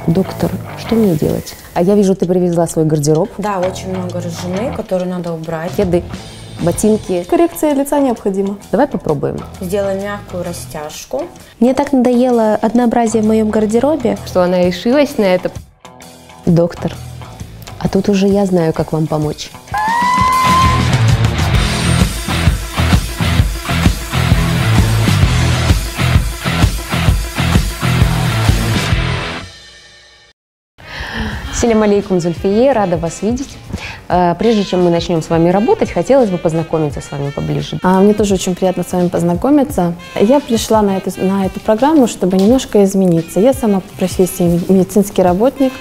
Доктор, что мне делать? А я вижу, ты привезла свой гардероб. Да, очень много рыжины, которые надо убрать. Кеды, ботинки. Коррекция лица необходима. Давай попробуем. Сделай мягкую растяжку. Мне так надоело однообразие в моем гардеробе, Что она решилась на это. Доктор, а тут уже я знаю, как вам помочь. Салям алейкум, Зульфие, рада вас видеть. Прежде чем мы начнем с вами работать, хотелось бы познакомиться с вами поближе. Мне тоже очень приятно с вами познакомиться. Я пришла на эту программу, чтобы немножко измениться. Я сама по профессии медицинский работник.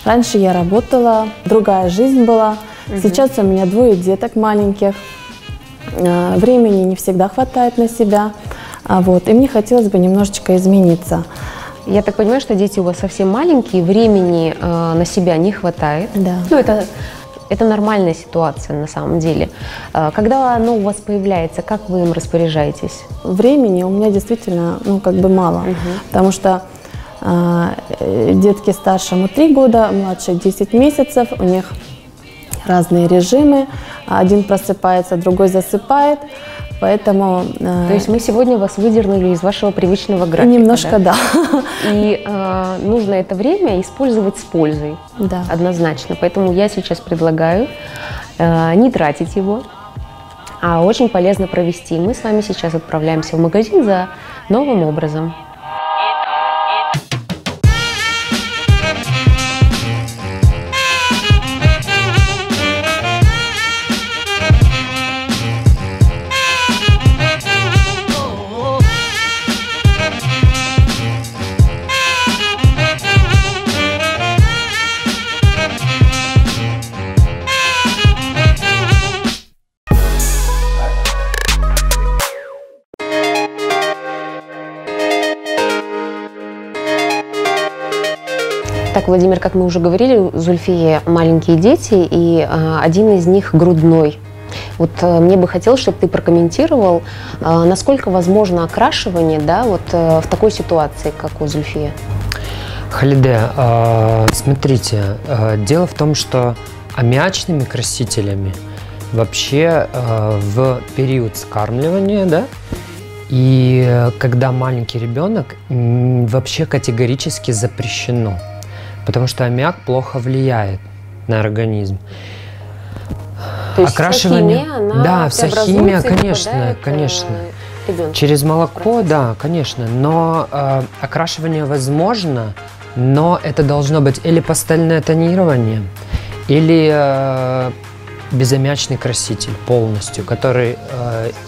Раньше я работала, другая жизнь была. Сейчас у меня 2 деток маленьких. Времени не всегда хватает на себя. И мне хотелось бы немножечко измениться. Я так понимаю, что дети у вас совсем маленькие, времени на себя не хватает. Да. Это нормальная ситуация на самом деле. Когда оно у вас появляется, как вы им распоряжаетесь? Времени у меня действительно мало, потому что детки старшему 3 года, младшие 10 месяцев, у них разные режимы. Один просыпается, другой засыпает. Поэтому... То есть мы сегодня вас выдернули из вашего привычного графика? Немножко, да. И нужно это время использовать с пользой. Да. Однозначно. Поэтому я сейчас предлагаю не тратить его, а очень полезно провести. Мы с вами сейчас отправляемся в магазин за новым образом. Так, Владимир, как мы уже говорили, у Зульфии маленькие дети, и один из них грудной. Мне бы хотелось, чтобы ты прокомментировал, насколько возможно окрашивание, в такой ситуации, как у Зульфии. Халиде, смотрите, дело в том, что аммиачными красителями вообще в период скармливания, и когда маленький ребенок, вообще категорически запрещено. Потому что аммиак плохо влияет на организм. То есть окрашивание, вся химия, да, вся химия, конечно. Через молоко, да, конечно. Но окрашивание возможно, но это должно быть или пастельное тонирование, или безаммиачный краситель полностью, который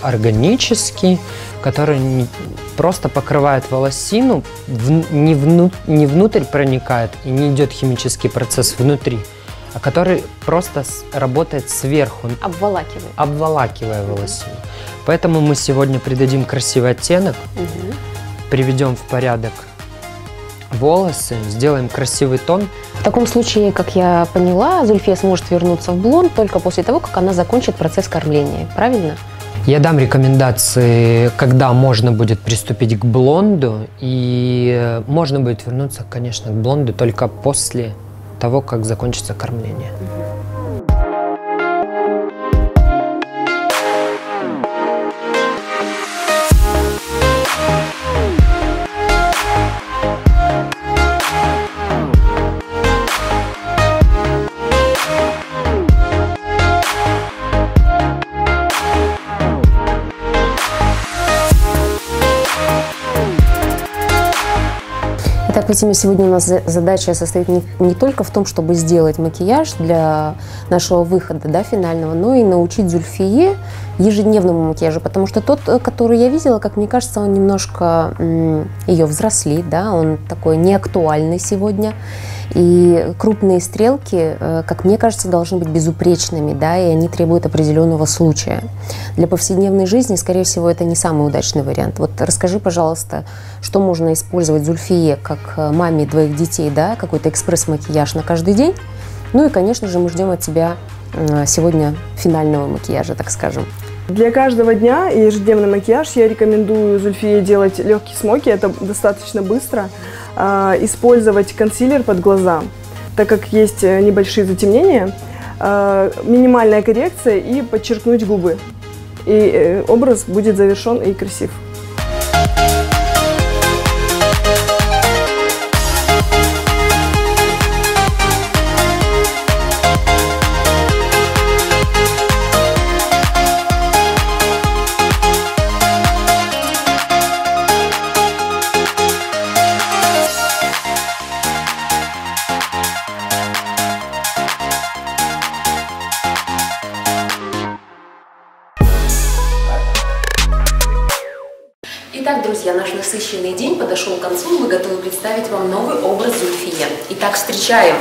органический, который просто покрывает волосину, не внутрь проникает и не идет химический процесс внутри, а который просто работает сверху, обволакивая волосину. Поэтому мы сегодня придадим красивый оттенок, приведем в порядок волосы, сделаем красивый тон. В таком случае, как я поняла, Зульфия сможет вернуться в блонд только после того, как она закончит процесс кормления, правильно? Я дам рекомендации, когда можно будет приступить к блонду, и можно будет вернуться, конечно, к блонду только после того, как закончится кормление. Так, Вадим, сегодня у нас задача состоит не только в том, чтобы сделать макияж для нашего выхода, финального, но и научить Зульфие ежедневному макияжу, потому что тот, который я видела, как мне кажется, он немножко ее взрослит, он такой неактуальный сегодня. И крупные стрелки, как мне кажется, должны быть безупречными, и они требуют определенного случая. Для повседневной жизни, скорее всего, это не самый удачный вариант. Расскажи, пожалуйста, что можно использовать Зульфие как маме 2 детей, какой-то экспресс-макияж на каждый день. Ну и, конечно же, мы ждем от тебя сегодня финального макияжа, так скажем. Для каждого дня и ежедневный макияж я рекомендую Зульфие делать легкий смоки, это достаточно быстро. Использовать консилер под глаза, так как есть небольшие затемнения, минимальная коррекция и подчеркнуть губы. И образ будет завершен и красив. Итак, друзья, наш насыщенный день подошел к концу. Мы готовы представить вам новый образ Зульфие. Итак, встречаем!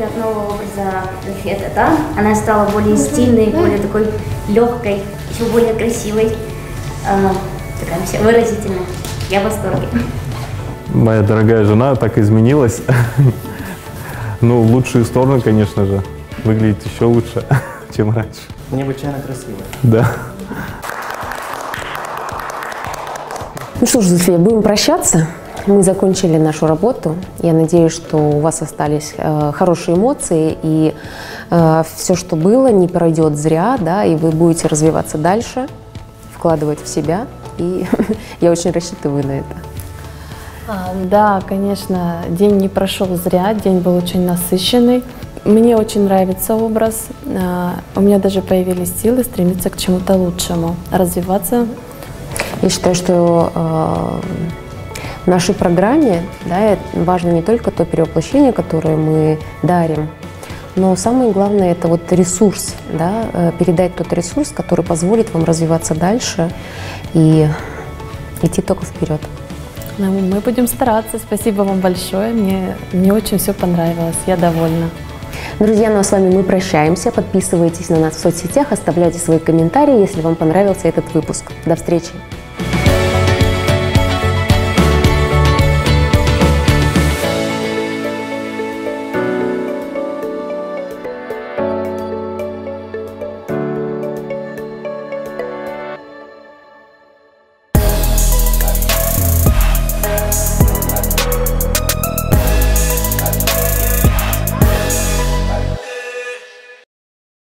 От нового образа Зульфия, да? Она стала более стильной, более такой легкой, еще более красивой, такая вся выразительная. Я в восторге. Моя дорогая жена так изменилась. Ну, в лучшую сторону, конечно же. Выглядит еще лучше, чем раньше. Необычайно красиво. Да. Ну что ж, Зульфия, будем прощаться. Мы закончили нашу работу. Я надеюсь, что у вас остались хорошие эмоции, и все, что было, не пройдет зря, да, и вы будете развиваться дальше, вкладывать в себя. И я очень рассчитываю на это. Да, конечно, день не прошел зря, день был очень насыщенный. Мне очень нравится образ. У меня даже появились силы стремиться к чему-то лучшему, развиваться. Я считаю, что в нашей программе, да, важно не только то перевоплощение, которое мы дарим, но самое главное – это вот ресурс, да, передать тот ресурс, который позволит вам развиваться дальше и идти только вперед. Мы будем стараться. Спасибо вам большое. Мне очень все понравилось. Я довольна. Друзья, ну а с вами мы прощаемся. Подписывайтесь на нас в соцсетях, оставляйте свои комментарии, если вам понравился этот выпуск. До встречи!